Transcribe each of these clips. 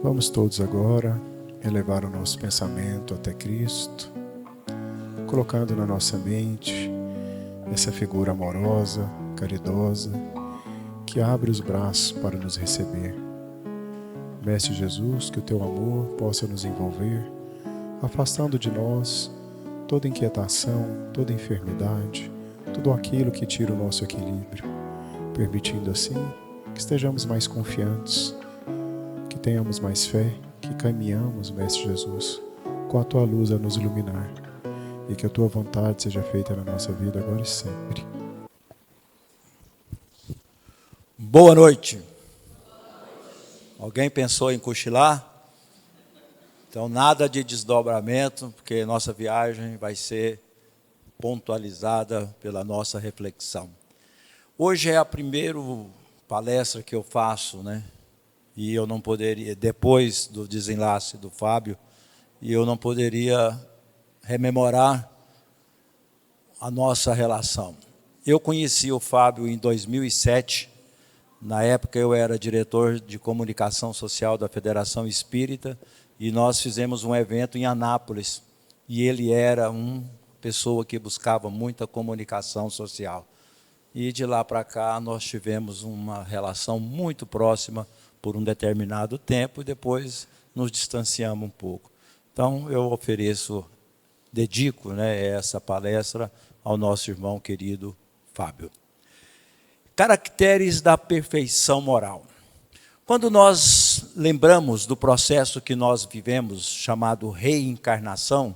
Vamos todos agora elevar o nosso pensamento até Cristo, colocando na nossa mente essa figura amorosa, caridosa, que abre os braços para nos receber. Mestre Jesus, que o Teu amor possa nos envolver, afastando de nós toda inquietação, toda enfermidade, tudo aquilo que tira o nosso equilíbrio, permitindo assim que estejamos mais confiantes, que tenhamos mais fé, que caminhamos, Mestre Jesus, com a Tua luz a nos iluminar, e que a Tua vontade seja feita na nossa vida agora e sempre. Boa noite. Alguém pensou em cochilar? Então nada de desdobramento, porque nossa viagem vai ser pontualizada pela nossa reflexão. Hoje é a primeira palestra que eu faço, né? E eu não poderia, depois do desenlace do Fábio, e eu não poderia rememorar a nossa relação. Eu conheci o Fábio em 2007, na época eu era diretor de comunicação social da Federação Espírita, e nós fizemos um evento em Anápolis, e ele era uma pessoa que buscava muita comunicação social. E de lá para cá nós tivemos uma relação muito próxima por um determinado tempo, e depois nos distanciamos um pouco. Então eu dedico, essa palestra ao nosso irmão querido Fábio. Caracteres da perfeição moral. Quando nós lembramos do processo que nós vivemos, chamado reencarnação,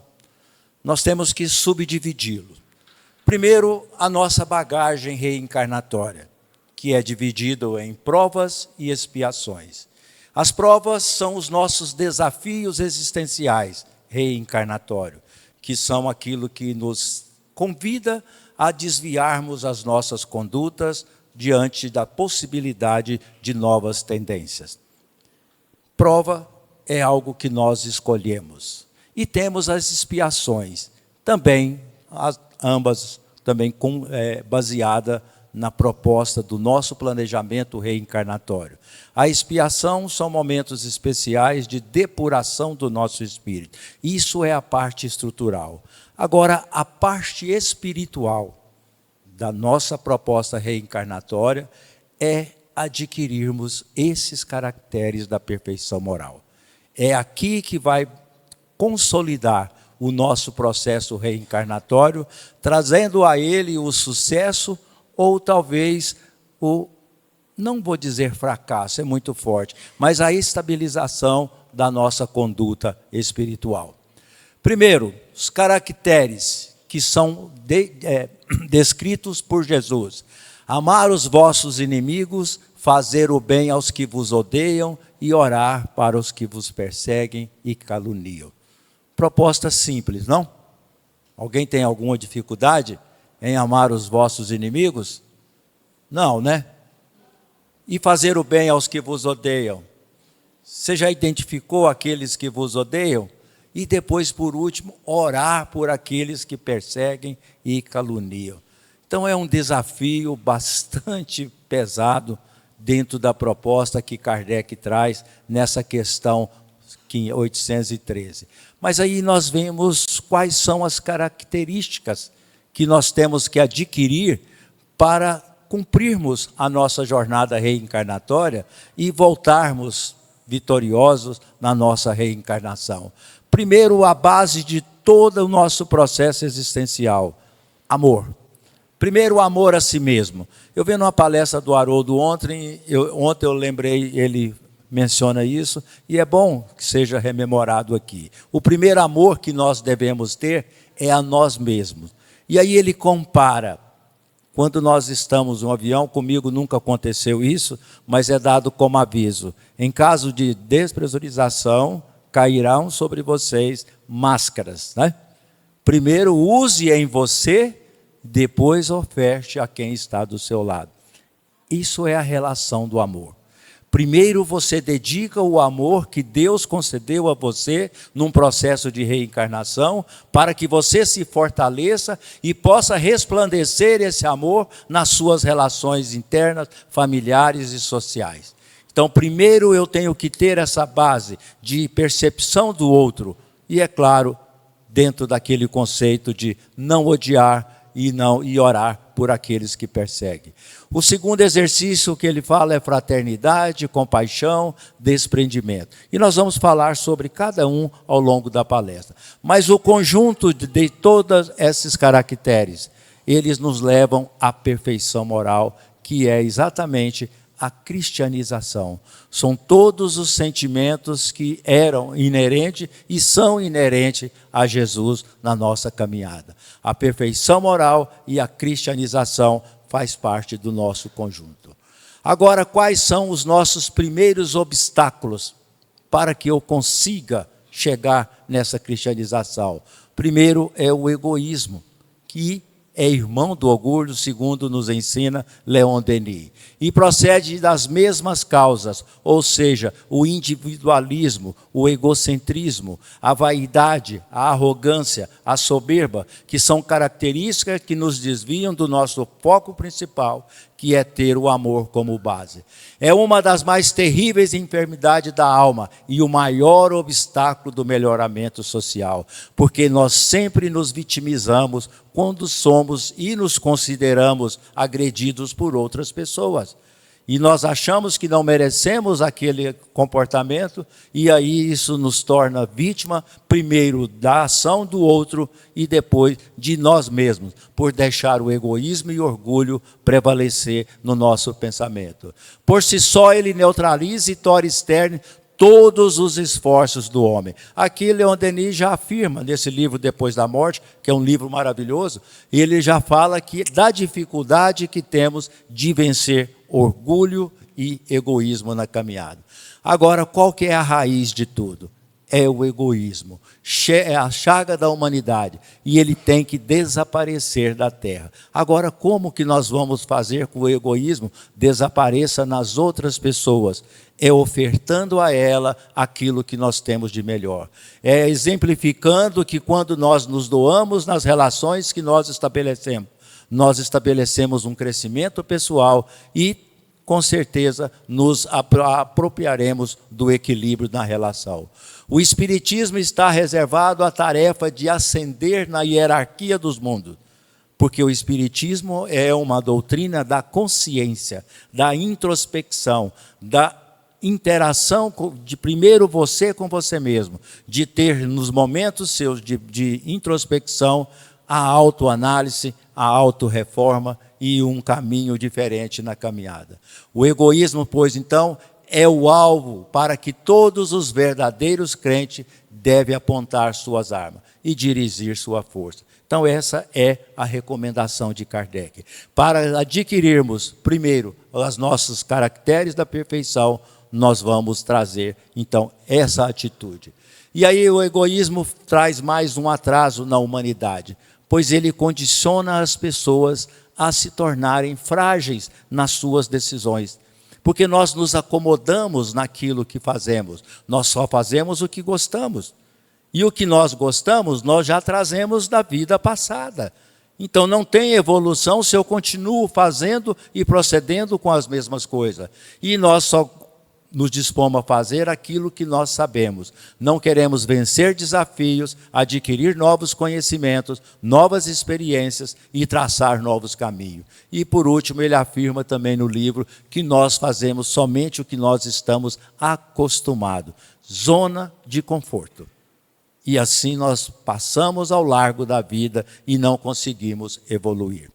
nós temos que subdividi-lo. Primeiro, a nossa bagagem reencarnatória, que é dividido em provas e expiações. As provas são os nossos desafios existenciais reencarnatórios, que são aquilo que nos convida a desviarmos as nossas condutas diante da possibilidade de novas tendências. Prova é algo que nós escolhemos. E temos as expiações, também, ambas também baseadas na proposta do nosso planejamento reencarnatório. A expiação são momentos especiais de depuração do nosso espírito. Isso é a parte estrutural. Agora, a parte espiritual da nossa proposta reencarnatória é adquirirmos esses caracteres da perfeição moral. É aqui que vai consolidar o nosso processo reencarnatório, trazendo a ele o sucesso ou talvez não vou dizer fracasso, é muito forte, mas a estabilização da nossa conduta espiritual. Primeiro, os caracteres que são descritos por Jesus. Amar os vossos inimigos, fazer o bem aos que vos odeiam e orar para os que vos perseguem e caluniam. Proposta simples, não? Alguém tem alguma dificuldade em amar os vossos inimigos? Não, né? E fazer o bem aos que vos odeiam? Você já identificou aqueles que vos odeiam? E depois, por último, orar por aqueles que perseguem e caluniam. Então é um desafio bastante pesado dentro da proposta que Kardec traz nessa questão 813. Mas aí nós vemos quais são as características que nós temos que adquirir para cumprirmos a nossa jornada reencarnatória e voltarmos vitoriosos na nossa reencarnação. Primeiro, a base de todo o nosso processo existencial, amor. Primeiro, o amor a si mesmo. Eu vi numa palestra do Haroldo ontem eu lembrei, ele menciona isso, e é bom que seja rememorado aqui. O primeiro amor que nós devemos ter é a nós mesmos. E aí ele compara, quando nós estamos no avião, comigo nunca aconteceu isso, mas é dado como aviso. Em caso de despressurização, cairão sobre vocês máscaras, né? Primeiro use em você, depois oferte a quem está do seu lado. Isso é a relação do amor. Primeiro você dedica o amor que Deus concedeu a você num processo de reencarnação, para que você se fortaleça e possa resplandecer esse amor nas suas relações internas, familiares e sociais. Então, primeiro eu tenho que ter essa base de percepção do outro. E, é claro, dentro daquele conceito de não odiar e orar por aqueles que perseguem. O segundo exercício que ele fala é fraternidade, compaixão, desprendimento. E nós vamos falar sobre cada um ao longo da palestra. Mas o conjunto de todos esses caracteres, eles nos levam à perfeição moral, que é exatamente a cristianização. São todos os sentimentos que eram inerentes e são inerentes a Jesus na nossa caminhada. A perfeição moral e a cristianização faz parte do nosso conjunto. Agora, quais são os nossos primeiros obstáculos para que eu consiga chegar nessa cristianização? Primeiro é o egoísmo, que é irmão do orgulho, segundo nos ensina Leon Denis. E procede das mesmas causas, ou seja, o individualismo, o egocentrismo, a vaidade, a arrogância, a soberba, que são características que nos desviam do nosso foco principal, que é ter o amor como base. É uma das mais terríveis enfermidades da alma e o maior obstáculo do melhoramento social, porque nós sempre nos vitimizamos quando somos e nos consideramos agredidos por outras pessoas. E nós achamos que não merecemos aquele comportamento, e aí isso nos torna vítima, primeiro da ação do outro e depois de nós mesmos, por deixar o egoísmo e o orgulho prevalecer no nosso pensamento. Por si só, ele neutraliza e torna externo todos os esforços do homem. Aqui Leon Denis já afirma, nesse livro Depois da Morte, que é um livro maravilhoso, ele já fala que da dificuldade que temos de vencer orgulho e egoísmo na caminhada. Agora, qual que é a raiz de tudo? É o egoísmo, é a chaga da humanidade, e ele tem que desaparecer da terra. Agora, como que nós vamos fazer com o egoísmo desapareça nas outras pessoas? É ofertando a ela aquilo que nós temos de melhor. É exemplificando que quando nós nos doamos nas relações que nós estabelecemos um crescimento pessoal e, com certeza, nos apropriaremos do equilíbrio na relação. O Espiritismo está reservado à tarefa de ascender na hierarquia dos mundos, porque o Espiritismo é uma doutrina da consciência, da introspecção, da interação de primeiro você com você mesmo, de ter nos momentos seus de introspecção a autoanálise, a autorreforma e um caminho diferente na caminhada. O egoísmo, pois, então, é o alvo para que todos os verdadeiros crentes devem apontar suas armas e dirigir sua força. Então, essa é a recomendação de Kardec. Para adquirirmos, primeiro, os nossos caracteres da perfeição, nós vamos trazer, então, essa atitude. E aí o egoísmo traz mais um atraso na humanidade, pois ele condiciona as pessoas a se tornarem frágeis nas suas decisões. Porque nós nos acomodamos naquilo que fazemos. Nós só fazemos o que gostamos. E o que nós gostamos, nós já trazemos da vida passada. Então não tem evolução se eu continuo fazendo e procedendo com as mesmas coisas. E nós só nos dispomos a fazer aquilo que nós sabemos. Não queremos vencer desafios, adquirir novos conhecimentos, novas experiências e traçar novos caminhos. E por último, ele afirma também no livro que nós fazemos somente o que nós estamos acostumados. Zona de conforto. E assim nós passamos ao largo da vida e não conseguimos evoluir.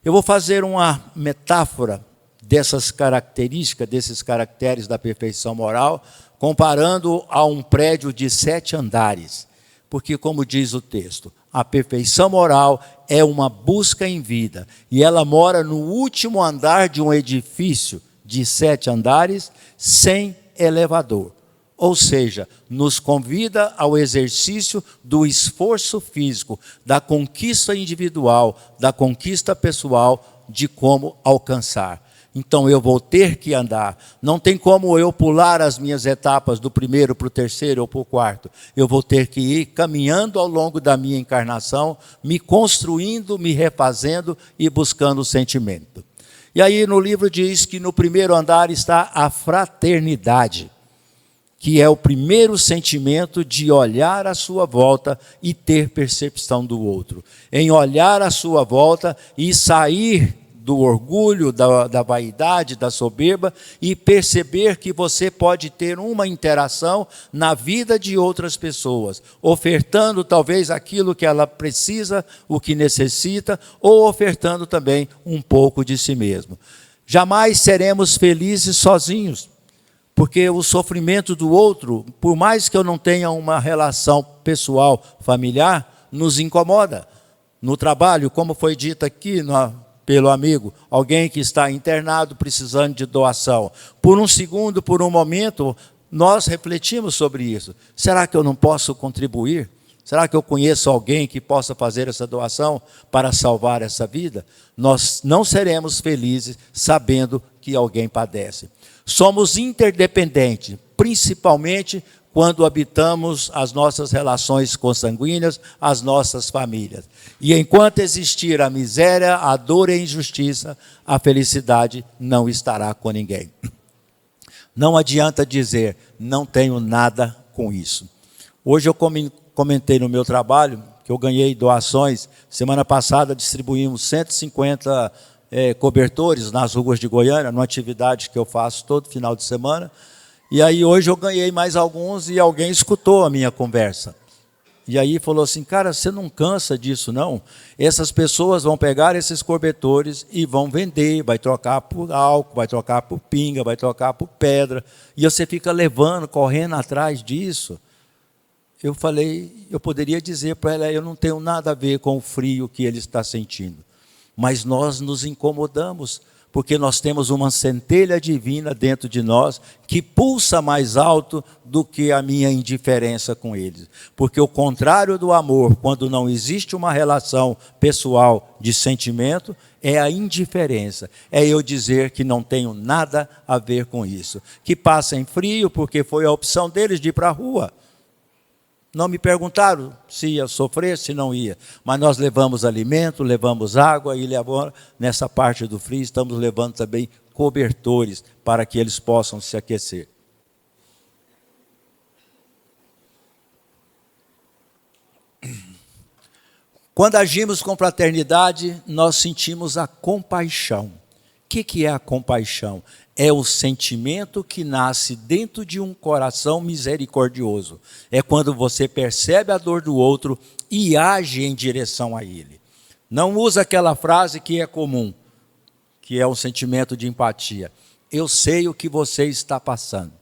Eu vou fazer uma metáfora dessas características, desses caracteres da perfeição moral, comparando a um prédio de 7 andares. Porque, como diz o texto, a perfeição moral é uma busca em vida. E ela mora no último andar de um edifício de 7 andares, sem elevador. Ou seja, nos convida ao exercício do esforço físico, da conquista individual, da conquista pessoal, de como alcançar. Então eu vou ter que andar. Não tem como eu pular as minhas etapas do primeiro para o terceiro ou para o quarto. Eu vou ter que ir caminhando ao longo da minha encarnação, me construindo, me refazendo e buscando o sentimento. E aí no livro diz que no primeiro andar está a fraternidade, que é o primeiro sentimento de olhar à sua volta e ter percepção do outro. Em olhar à sua volta e sair do orgulho, da vaidade, da soberba, e perceber que você pode ter uma interação na vida de outras pessoas, ofertando talvez aquilo que ela precisa, o que necessita, ou ofertando também um pouco de si mesmo. Jamais seremos felizes sozinhos, porque o sofrimento do outro, por mais que eu não tenha uma relação pessoal, familiar, nos incomoda. No trabalho, como foi dito aqui pelo amigo, alguém que está internado precisando de doação. Por um segundo, por um momento, nós refletimos sobre isso. Será que eu não posso contribuir? Será que eu conheço alguém que possa fazer essa doação para salvar essa vida? Nós não seremos felizes sabendo que alguém padece. Somos interdependentes, principalmente quando habitamos as nossas relações consanguíneas, as nossas famílias. E enquanto existir a miséria, a dor e a injustiça, a felicidade não estará com ninguém. Não adianta dizer, não tenho nada com isso. Hoje eu comentei no meu trabalho que eu ganhei doações. Semana passada distribuímos 150 cobertores nas ruas de Goiânia, numa atividade que eu faço todo final de semana. E aí hoje eu ganhei mais alguns e alguém escutou a minha conversa. E aí falou assim, cara, você não cansa disso não? Essas pessoas vão pegar esses cobertores e vão vender, vai trocar por álcool, vai trocar por pinga, vai trocar por pedra. E você fica levando, correndo atrás disso. Eu falei, eu poderia dizer para ela, eu não tenho nada a ver com o frio que ele está sentindo. Mas nós nos incomodamos, porque nós temos uma centelha divina dentro de nós que pulsa mais alto do que a minha indiferença com eles. Porque o contrário do amor, quando não existe uma relação pessoal de sentimento, é a indiferença. É eu dizer que não tenho nada a ver com isso. Que passem frio porque foi a opção deles de ir para a rua. Não me perguntaram se ia sofrer, se não ia. Mas nós levamos alimento, levamos água e agora, nessa parte do frio, estamos levando também cobertores para que eles possam se aquecer. Quando agimos com fraternidade, nós sentimos a compaixão. O que é a compaixão? É o sentimento que nasce dentro de um coração misericordioso. É quando você percebe a dor do outro e age em direção a ele. Não usa aquela frase que é comum, que é um sentimento de empatia. Eu sei o que você está passando.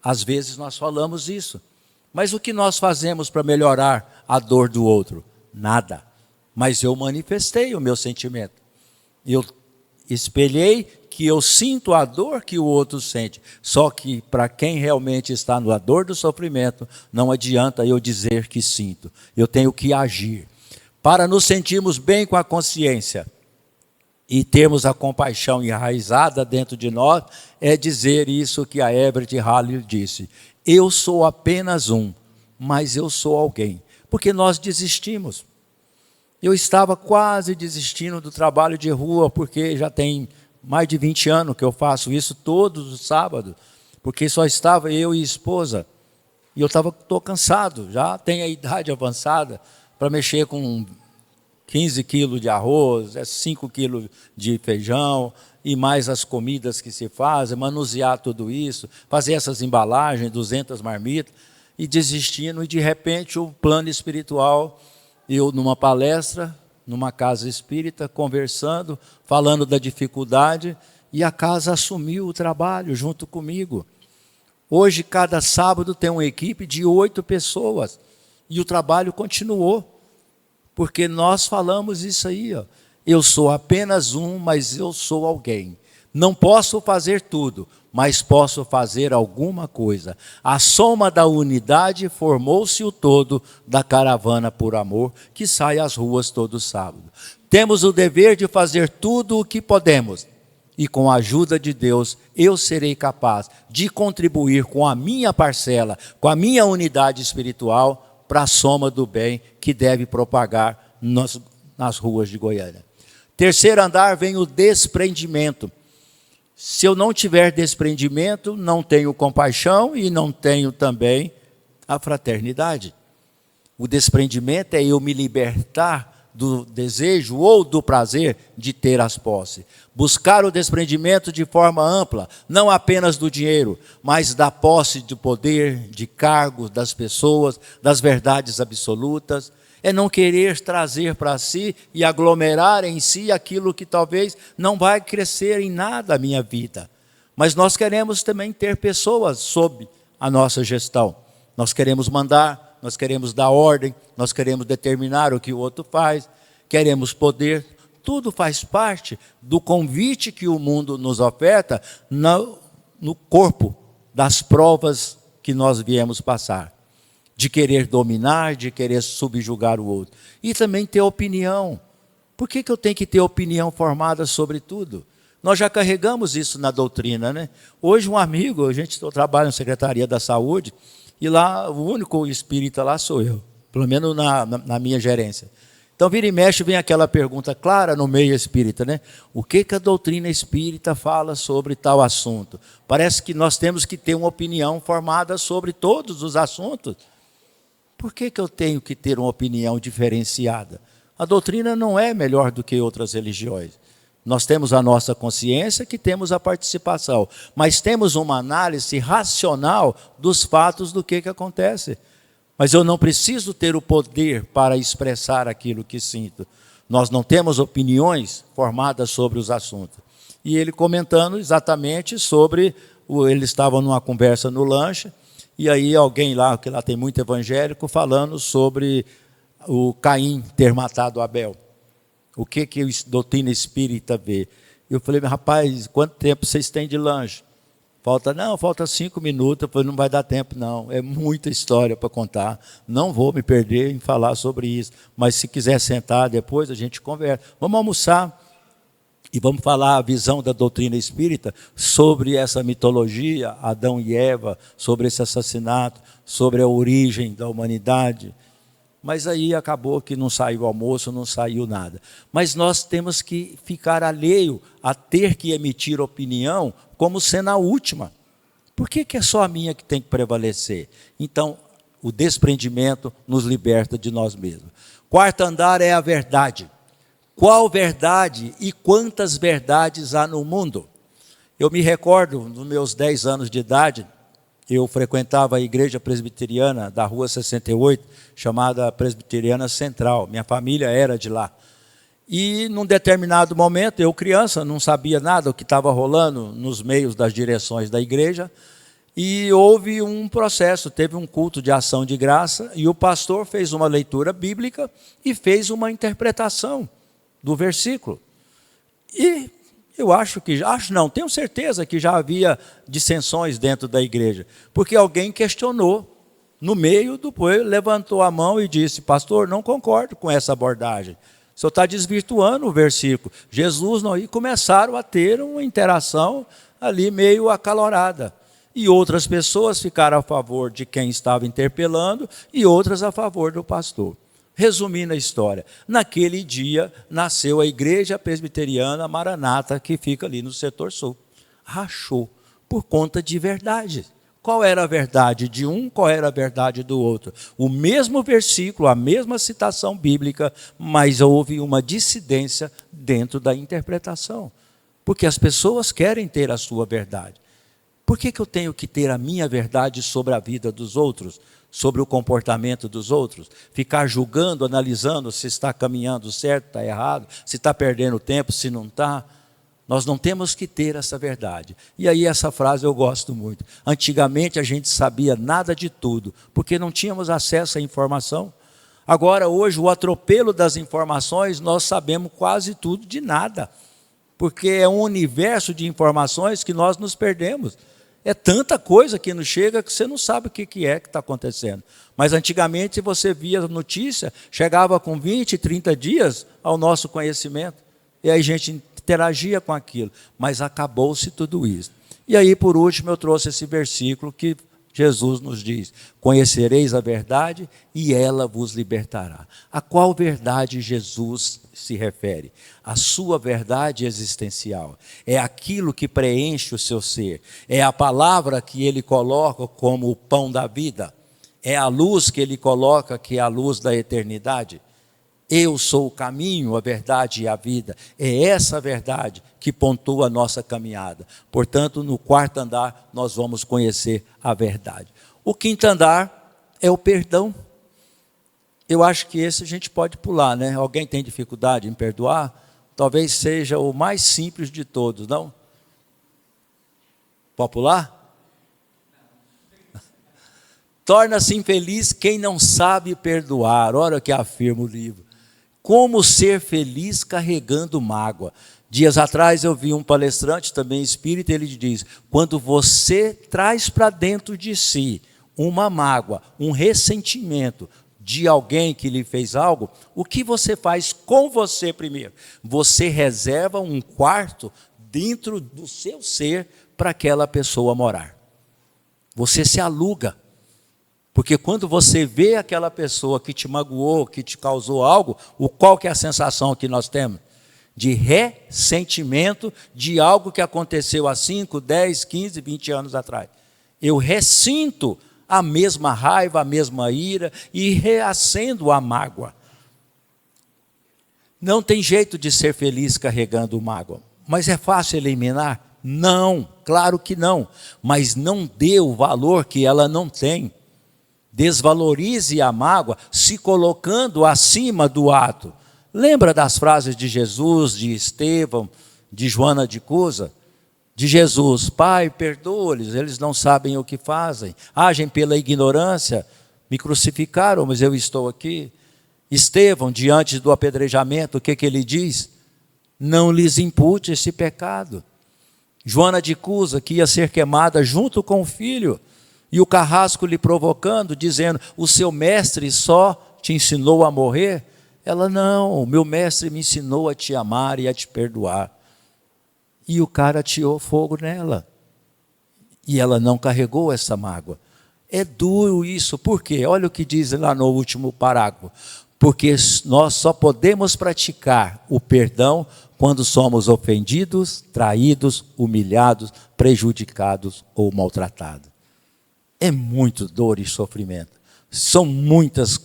Às vezes nós falamos isso. Mas o que nós fazemos para melhorar a dor do outro? Nada. Mas eu manifestei o meu sentimento. Eu espelhei que eu sinto a dor que o outro sente. Só que para quem realmente está na dor do sofrimento, não adianta eu dizer que sinto. Eu tenho que agir. Para nos sentirmos bem com a consciência e termos a compaixão enraizada dentro de nós, é dizer isso que a Everett Halley disse. Eu sou apenas um, mas eu sou alguém. Porque nós desistimos. Eu estava quase desistindo do trabalho de rua, porque já tem mais de 20 anos que eu faço isso todos os sábados, porque só estava eu e a esposa. E eu estou cansado, já tenho a idade avançada para mexer com 15 quilos de arroz, 5 quilos de feijão, e mais as comidas que se fazem, manusear tudo isso, fazer essas embalagens, 200 marmitas, e desistindo, e de repente o plano espiritual, eu numa palestra, numa casa espírita, conversando, falando da dificuldade, e a casa assumiu o trabalho junto comigo. Hoje, cada sábado tem uma equipe de 8 pessoas, e o trabalho continuou, porque nós falamos isso aí, ó. Eu sou apenas um, mas eu sou alguém. Não posso fazer tudo, mas posso fazer alguma coisa. A soma da unidade formou-se o todo da caravana por amor, que sai às ruas todo sábado. Temos o dever de fazer tudo o que podemos. E com a ajuda de Deus, eu serei capaz de contribuir com a minha parcela, com a minha unidade espiritual, para a soma do bem que deve propagar nas ruas de Goiânia. Terceiro andar vem o desprendimento. Se eu não tiver desprendimento, não tenho compaixão e não tenho também a fraternidade. O desprendimento é eu me libertar do desejo ou do prazer de ter as posses. Buscar o desprendimento de forma ampla, não apenas do dinheiro, mas da posse de poder, de cargos das pessoas, das verdades absolutas. É não querer trazer para si e aglomerar em si aquilo que talvez não vai crescer em nada a minha vida. Mas nós queremos também ter pessoas sob a nossa gestão. Nós queremos mandar, nós queremos dar ordem, nós queremos determinar o que o outro faz, queremos poder. Tudo faz parte do convite que o mundo nos oferta no corpo das provas que nós viemos passar. De querer dominar, de querer subjugar o outro. E também ter opinião. Por que eu tenho que ter opinião formada sobre tudo? Nós já carregamos isso na doutrina, né? Hoje um amigo, a gente trabalha na Secretaria da Saúde, e lá o único espírita lá sou eu, pelo menos na minha gerência. Então vira e mexe vem aquela pergunta clara no meio espírita, né? O que a doutrina espírita fala sobre tal assunto? Parece que nós temos que ter uma opinião formada sobre todos os assuntos. Por que eu tenho que ter uma opinião diferenciada? A doutrina não é melhor do que outras religiões. Nós temos a nossa consciência, que temos a participação, mas temos uma análise racional dos fatos do que acontece. Mas eu não preciso ter o poder para expressar aquilo que sinto. Nós não temos opiniões formadas sobre os assuntos. E ele comentando exatamente sobre, ele estava numa conversa no lanche, e aí alguém lá, que lá tem muito evangélico, falando sobre o Caim ter matado Abel. O que a doutrina espírita vê? Eu falei, rapaz, quanto tempo vocês têm de lanche? Falta 5 minutos. Eu falei, não vai dar tempo não, é muita história para contar. Não vou me perder em falar sobre isso. Mas se quiser sentar depois, a gente conversa. Vamos almoçar. E vamos falar a visão da doutrina espírita sobre essa mitologia, Adão e Eva, sobre esse assassinato, sobre a origem da humanidade. Mas aí acabou que não saiu almoço, não saiu nada. Mas nós temos que ficar alheio a ter que emitir opinião como sendo a última. Por que é só a minha que tem que prevalecer? Então, o desprendimento nos liberta de nós mesmos. Quarto andar é a verdade. Qual verdade e quantas verdades há no mundo? Eu me recordo, nos meus 10 anos de idade, eu frequentava a igreja presbiteriana da Rua 68, chamada Presbiteriana Central. Minha família era de lá. E, num determinado momento, eu criança, não sabia nada do que estava rolando nos meios das direções da igreja, e houve um processo, teve um culto de ação de graça, e o pastor fez uma leitura bíblica e fez uma interpretação do versículo. E eu tenho certeza que já havia dissensões dentro da igreja, porque alguém questionou no meio do povo, levantou a mão e disse, pastor, não concordo com essa abordagem. O senhor está desvirtuando o versículo. Jesus não... E começaram a ter uma interação ali meio acalorada. E outras pessoas ficaram a favor de quem estava interpelando e outras a favor do pastor. Resumindo a história, naquele dia nasceu a Igreja Presbiteriana Maranata, que fica ali no setor sul. Rachou por conta de verdade. Qual era a verdade de um, qual era a verdade do outro? O mesmo versículo, a mesma citação bíblica, mas houve uma dissidência dentro da interpretação. Porque as pessoas querem ter a sua verdade. Por que eu tenho que ter a minha verdade sobre a vida dos outros? Sobre o comportamento dos outros? Ficar julgando, analisando se está caminhando certo, está errado, se está perdendo tempo, se não está? Nós não temos que ter essa verdade. E aí essa frase eu gosto muito. Antigamente a gente sabia nada de tudo, porque não tínhamos acesso à informação. Agora, hoje, o atropelo das informações, nós sabemos quase tudo de nada. Porque é um universo de informações que nós nos perdemos. É tanta coisa que nos chega que você não sabe o que é que está acontecendo. Mas antigamente você via a notícia, chegava com 20, 30 dias ao nosso conhecimento. E aí a gente interagia com aquilo. Mas acabou-se tudo isso. E aí, por último, eu trouxe esse versículo que Jesus nos diz: conhecereis a verdade e ela vos libertará. A qual verdade Jesus se refere? A sua verdade existencial. É aquilo que preenche o seu ser. É a palavra que ele coloca como o pão da vida. É a luz que ele coloca, que é a luz da eternidade. Eu sou o caminho, a verdade e a vida. É essa verdade que pontua a nossa caminhada. Portanto, no quarto andar, nós vamos conhecer a verdade. O quinto andar é o perdão. Eu acho que esse a gente pode pular, né? Alguém tem dificuldade em perdoar? Talvez seja o mais simples de todos, não? Pode pular? Torna-se infeliz quem não sabe perdoar. Olha o que afirma o livro. Como ser feliz carregando mágoa. Dias atrás eu vi um palestrante, também espírita, ele diz: quando você traz para dentro de si uma mágoa, um ressentimento de alguém que lhe fez algo, o que você faz com você primeiro? Você reserva um quarto dentro do seu ser para aquela pessoa morar. Você se aluga. Porque quando você vê aquela pessoa que te magoou, que te causou algo, qual que é a sensação que nós temos? De ressentimento de algo que aconteceu há 5, 10, 15, 20 anos atrás. Eu ressinto a mesma raiva, a mesma ira e reacendo a mágoa. Não tem jeito de ser feliz carregando mágoa. Mas é fácil eliminar? Não, claro que não. Mas não dê o valor que ela não tem. Desvalorize a mágoa se colocando acima do ato. Lembra das frases de Jesus, de Estevão, de Joana de Cusa? De Jesus: Pai, perdoa-lhes, eles não sabem o que fazem. Agem pela ignorância, me crucificaram, mas eu estou aqui. Estevão, diante do apedrejamento, o que ele diz? Não lhes impute esse pecado. Joana de Cusa, que ia ser queimada junto com o filho, e o carrasco lhe provocando, dizendo: o seu mestre só te ensinou a morrer? Ela: não, o meu mestre me ensinou a te amar e a te perdoar. E o cara ateou fogo nela. E ela não carregou essa mágoa. É duro isso, por quê? Olha o que diz lá no último parágrafo. Porque nós só podemos praticar o perdão quando somos ofendidos, traídos, humilhados, prejudicados ou maltratados. É muito dor e sofrimento. São muitas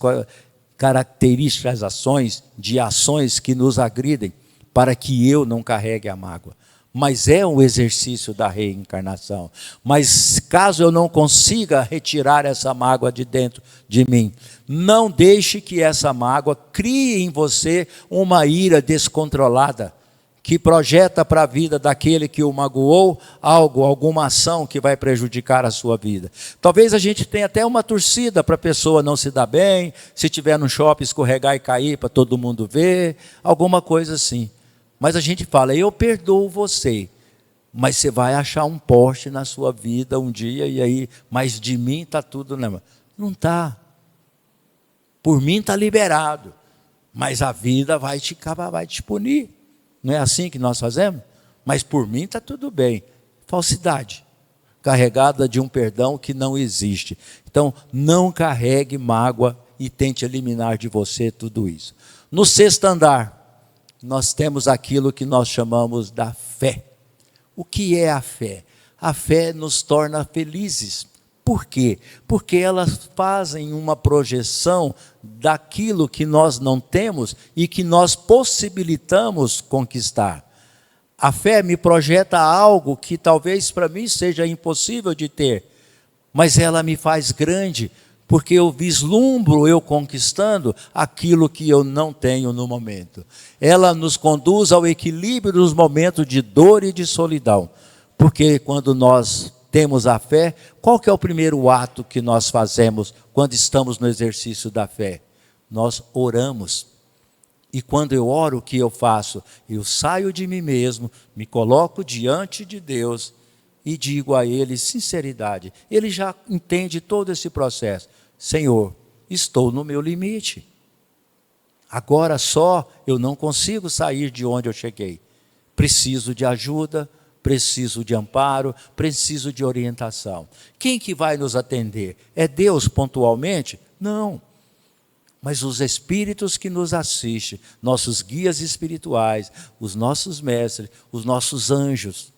características, ações que nos agridem para que eu não carregue a mágoa. Mas é um exercício da reencarnação. Mas caso eu não consiga retirar essa mágoa de dentro de mim, não deixe que essa mágoa crie em você uma ira descontrolada, que projeta para a vida daquele que o magoou alguma ação que vai prejudicar a sua vida. Talvez a gente tenha até uma torcida para a pessoa não se dar bem, se tiver no shopping escorregar e cair para todo mundo ver, alguma coisa assim. Mas a gente fala: eu perdoo você, mas você vai achar um poste na sua vida um dia, e aí, mas de mim está tudo, né? Não está. Por mim está liberado, mas a vida vai te punir. Não é assim que nós fazemos? Mas por mim está tudo bem. Falsidade, carregada de um perdão que não existe. Então, não carregue mágoa e tente eliminar de você tudo isso. No sexto andar, nós temos aquilo que nós chamamos da fé. O que é a fé? A fé nos torna felizes. Por quê? Porque elas fazem uma projeção daquilo que nós não temos e que nós possibilitamos conquistar. A fé me projeta algo que talvez para mim seja impossível de ter, mas ela me faz grande, porque eu vislumbro eu conquistando aquilo que eu não tenho no momento. Ela nos conduz ao equilíbrio nos momentos de dor e de solidão, porque quando nós temos a fé, qual que é o primeiro ato que nós fazemos quando estamos no exercício da fé? Nós oramos. E quando eu oro, o que eu faço? Eu saio de mim mesmo, me coloco diante de Deus e digo a Ele sinceridade. Ele já entende todo esse processo. Senhor, estou no meu limite. Agora só eu não consigo sair de onde eu cheguei. Preciso de ajuda, preciso de amparo, preciso de orientação. Quem que vai nos atender? É Deus pontualmente? Não. Mas os espíritos que nos assistem, nossos guias espirituais, os nossos mestres, os nossos anjos,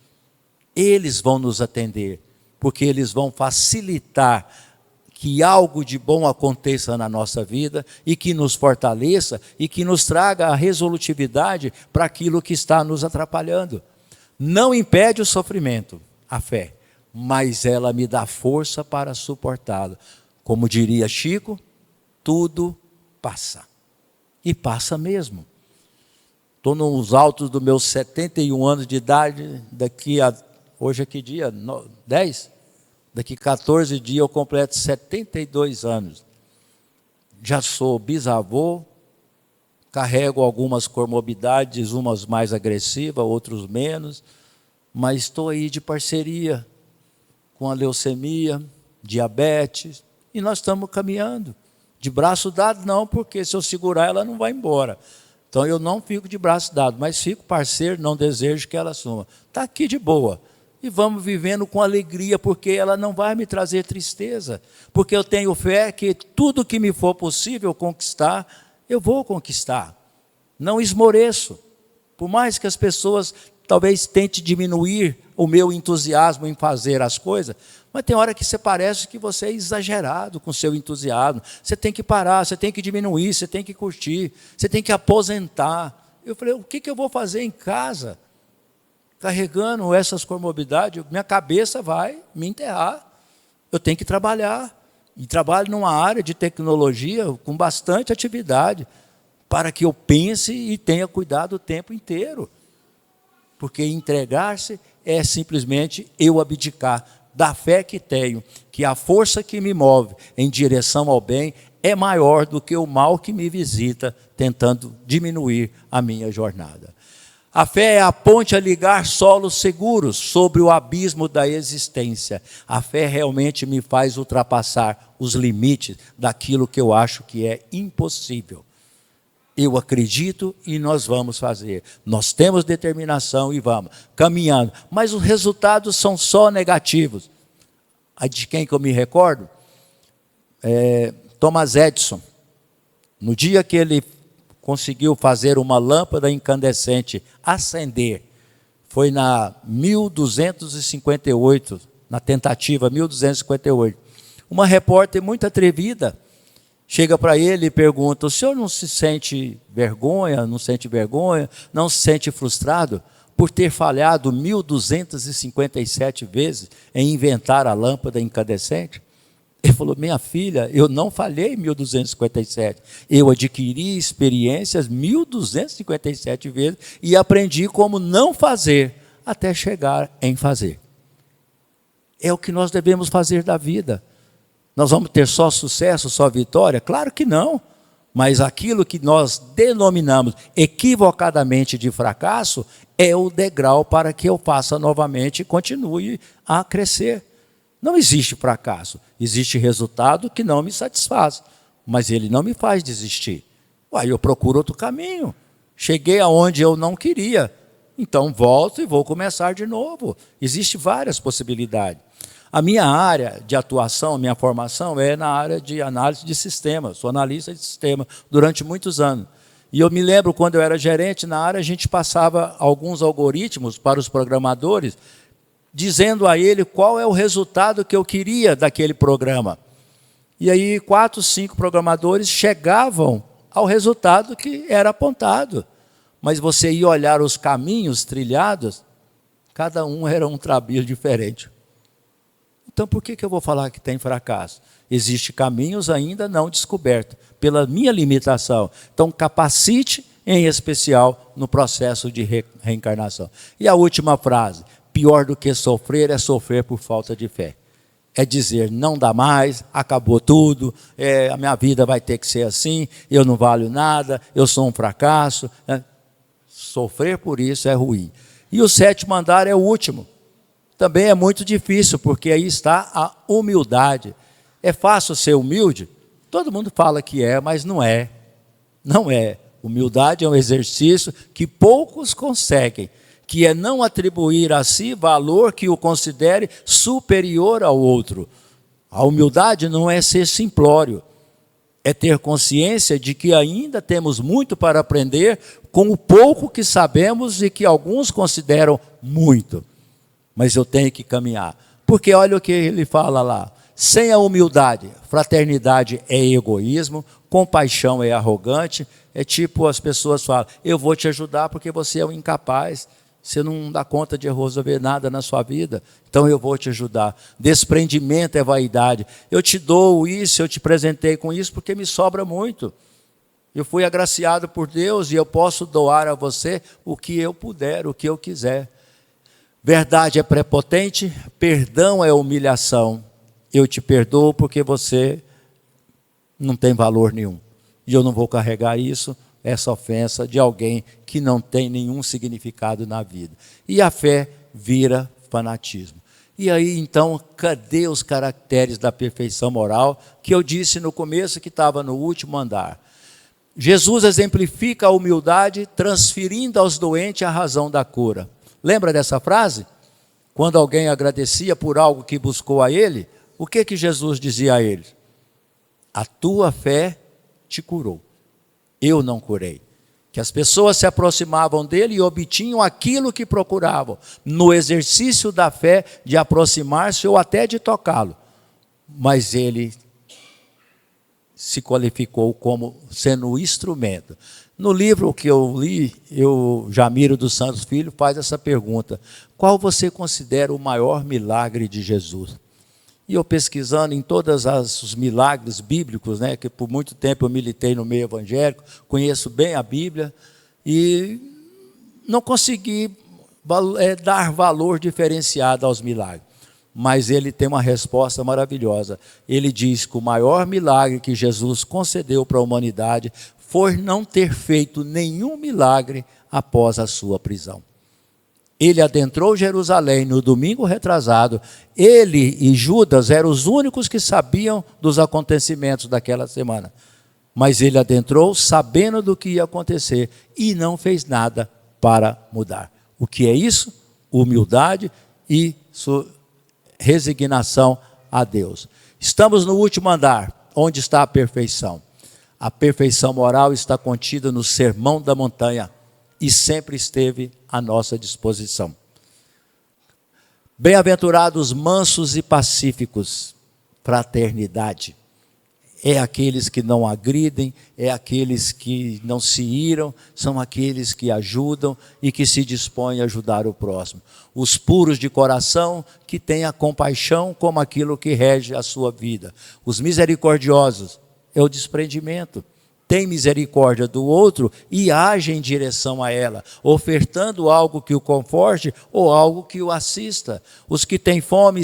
eles vão nos atender, porque eles vão facilitar que algo de bom aconteça na nossa vida e que nos fortaleça e que nos traga a resolutividade para aquilo que está nos atrapalhando. Não impede o sofrimento, a fé, mas ela me dá força para suportá-lo. Como diria Chico, tudo passa. E passa mesmo. Estou nos altos dos meus 71 anos de idade, hoje é que dia? 10? Daqui 14 dias eu completo 72 anos. Já sou bisavô, carrego algumas comorbidades, umas mais agressivas, outros menos, mas estou aí de parceria com a leucemia, diabetes, e nós estamos caminhando. De braço dado não, porque se eu segurar ela não vai embora. Então eu não fico de braço dado, mas fico parceiro, não desejo que ela suma. Está aqui de boa. E vamos vivendo com alegria, porque ela não vai me trazer tristeza. Porque eu tenho fé que tudo que me for possível conquistar, eu vou conquistar. Não esmoreço. Por mais que as pessoas talvez tentem diminuir o meu entusiasmo em fazer as coisas, mas tem hora que você parece que você é exagerado com o seu entusiasmo. Você tem que parar, você tem que diminuir, você tem que curtir, você tem que aposentar. Eu falei, o que eu vou fazer em casa? Carregando essas comorbidades, minha cabeça vai me enterrar. Eu tenho que trabalhar. E trabalho numa área de tecnologia com bastante atividade, para que eu pense e tenha cuidado o tempo inteiro. Porque entregar-se é simplesmente eu abdicar da fé que tenho, que a força que me move em direção ao bem é maior do que o mal que me visita, tentando diminuir a minha jornada. A fé é a ponte a ligar solos seguros sobre o abismo da existência. A fé realmente me faz ultrapassar os limites daquilo que eu acho que é impossível. Eu acredito e nós vamos fazer. Nós temos determinação e vamos caminhando. Mas os resultados são só negativos. De quem que eu me recordo? Thomas Edison. No dia que ele conseguiu fazer uma lâmpada incandescente acender, foi na 1258, na tentativa 1258. Uma repórter muito atrevida chega para ele e pergunta, o senhor não se sente vergonha, não se sente frustrado por ter falhado 1257 vezes em inventar a lâmpada incandescente? Ele falou, minha filha, eu não falhei 1257, eu adquiri experiências 1257 vezes e aprendi como não fazer até chegar em fazer. É o que nós devemos fazer da vida. Nós vamos ter só sucesso, só vitória? Claro que não. Mas aquilo que nós denominamos equivocadamente de fracasso é o degrau para que eu faça novamente e continue a crescer. Não existe fracasso, existe resultado que não me satisfaz, mas ele não me faz desistir. Aí eu procuro outro caminho. Cheguei aonde eu não queria, então volto e vou começar de novo. Existem várias possibilidades. A minha área de atuação, minha formação é na área de análise de sistemas. Sou analista de sistema durante muitos anos. E eu me lembro, quando eu era gerente na área, a gente passava alguns algoritmos para os programadores, dizendo a ele qual é o resultado que eu queria daquele programa. E aí 4, 5 programadores chegavam ao resultado que era apontado. Mas você ia olhar os caminhos trilhados, cada um era um trabalho diferente. Então por que eu vou falar que tem fracasso? Existem caminhos ainda não descobertos, pela minha limitação. Então capacite, em especial, no processo de reencarnação. E a última frase, pior do que sofrer é sofrer por falta de fé. É dizer, não dá mais, acabou tudo, a minha vida vai ter que ser assim, eu não valho nada, eu sou um fracasso. Sofrer por isso é ruim. E o 7º andar é o último. Também é muito difícil, porque aí está a humildade. É fácil ser humilde? Todo mundo fala que é, mas não é. Não é. Humildade é um exercício que poucos conseguem. que é não atribuir a si valor que o considere superior ao outro. A humildade não é ser simplório, é ter consciência de que ainda temos muito para aprender com o pouco que sabemos e que alguns consideram muito. Mas eu tenho que caminhar. Porque olha o que ele fala lá. Sem a humildade, fraternidade é egoísmo, compaixão é arrogante. É tipo as pessoas falam, eu vou te ajudar porque você é um incapaz. Você não dá conta de resolver nada na sua vida, então eu vou te ajudar. Desprendimento é vaidade. Eu te dou isso, eu te presentei com isso porque me sobra muito. Eu fui agraciado por Deus e eu posso doar a você o que eu puder, o que eu quiser. Verdade é prepotente, perdão é humilhação. Eu te perdoo porque você não tem valor nenhum. E eu não vou carregar isso, essa ofensa de alguém que não tem nenhum significado na vida. E a fé vira fanatismo. E aí, então, cadê os caracteres da perfeição moral que eu disse no começo que estava no último andar? Jesus exemplifica a humildade transferindo aos doentes a razão da cura. Lembra dessa frase? Quando alguém agradecia por algo que buscou a ele, o que Jesus dizia a ele? A tua fé te curou. Eu não curei. Que as pessoas se aproximavam dele e obtinham aquilo que procuravam, no exercício da fé de aproximar-se ou até de tocá-lo. Mas ele se qualificou como sendo o instrumento. No livro que eu li, Jamiro dos Santos Filho faz essa pergunta: qual você considera o maior milagre de Jesus? E eu pesquisando em todos os milagres bíblicos, né, que por muito tempo eu militei no meio evangélico, conheço bem a Bíblia, e não consegui dar valor diferenciado aos milagres. Mas ele tem uma resposta maravilhosa. Ele diz que o maior milagre que Jesus concedeu para a humanidade foi não ter feito nenhum milagre após a sua prisão. Ele adentrou Jerusalém no domingo retrasado. Ele e Judas eram os únicos que sabiam dos acontecimentos daquela semana. Mas ele adentrou sabendo do que ia acontecer e não fez nada para mudar. O que é isso? Humildade e resignação a Deus. Estamos no último andar. Onde está a perfeição? A perfeição moral está contida no Sermão da Montanha e sempre esteve à nossa disposição. Bem-aventurados mansos e pacíficos, fraternidade. É aqueles que não agridem, é aqueles que não se iram, são aqueles que ajudam e que se dispõem a ajudar o próximo. Os puros de coração, que têm a compaixão como aquilo que rege a sua vida. Os misericordiosos, é o desprendimento. Tem misericórdia do outro e age em direção a ela, ofertando algo que o conforte ou algo que o assista. Os que têm fome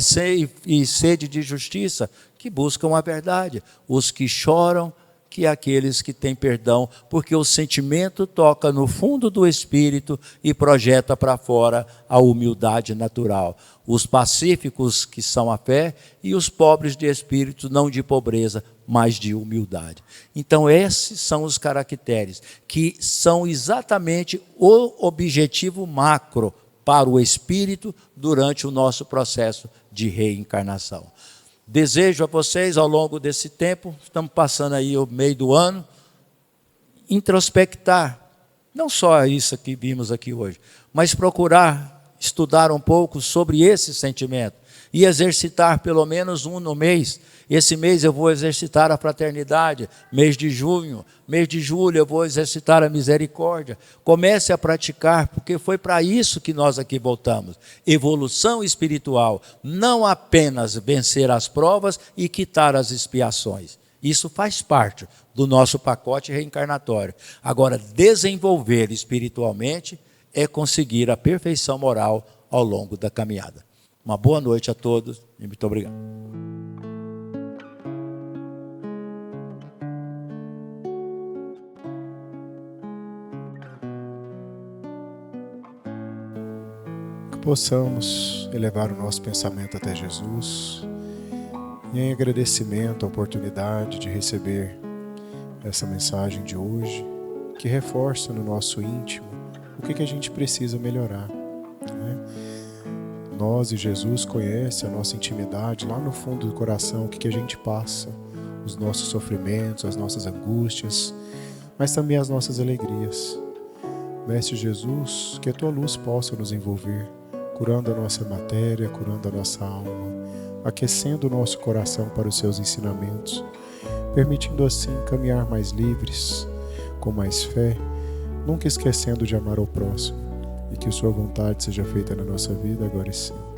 e sede de justiça, que buscam a verdade. Os que choram, que aqueles que têm perdão, porque o sentimento toca no fundo do espírito e projeta para fora a humildade natural. Os pacíficos, que são a fé, e os pobres de espírito, não de pobreza, mas de humildade. Então esses são os caracteres, que são exatamente o objetivo macro para o espírito durante o nosso processo de reencarnação. Desejo a vocês, ao longo desse tempo, estamos passando aí o meio do ano, introspectar, não só isso que vimos aqui hoje, mas procurar estudar um pouco sobre esse sentimento e exercitar pelo menos um no mês. Esse mês eu vou exercitar a fraternidade, mês de junho, mês de julho eu vou exercitar a misericórdia. Comece a praticar, porque foi para isso que nós aqui voltamos. Evolução espiritual, não apenas vencer as provas e quitar as expiações. Isso faz parte do nosso pacote reencarnatório. Agora, desenvolver espiritualmente é conseguir a perfeição moral ao longo da caminhada. Uma boa noite a todos e muito obrigado. Que possamos elevar o nosso pensamento até Jesus e em agradecimento à oportunidade de receber essa mensagem de hoje, que reforça no nosso íntimo o que a gente precisa melhorar. Nós e Jesus conhecem a nossa intimidade lá no fundo do coração, o que a gente passa, os nossos sofrimentos, as nossas angústias, mas também as nossas alegrias. Mestre Jesus, que a Tua luz possa nos envolver, curando a nossa matéria, curando a nossa alma, aquecendo o nosso coração para os Seus ensinamentos, permitindo assim caminhar mais livres, com mais fé, nunca esquecendo de amar ao próximo, e que Sua vontade seja feita na nossa vida agora e sempre.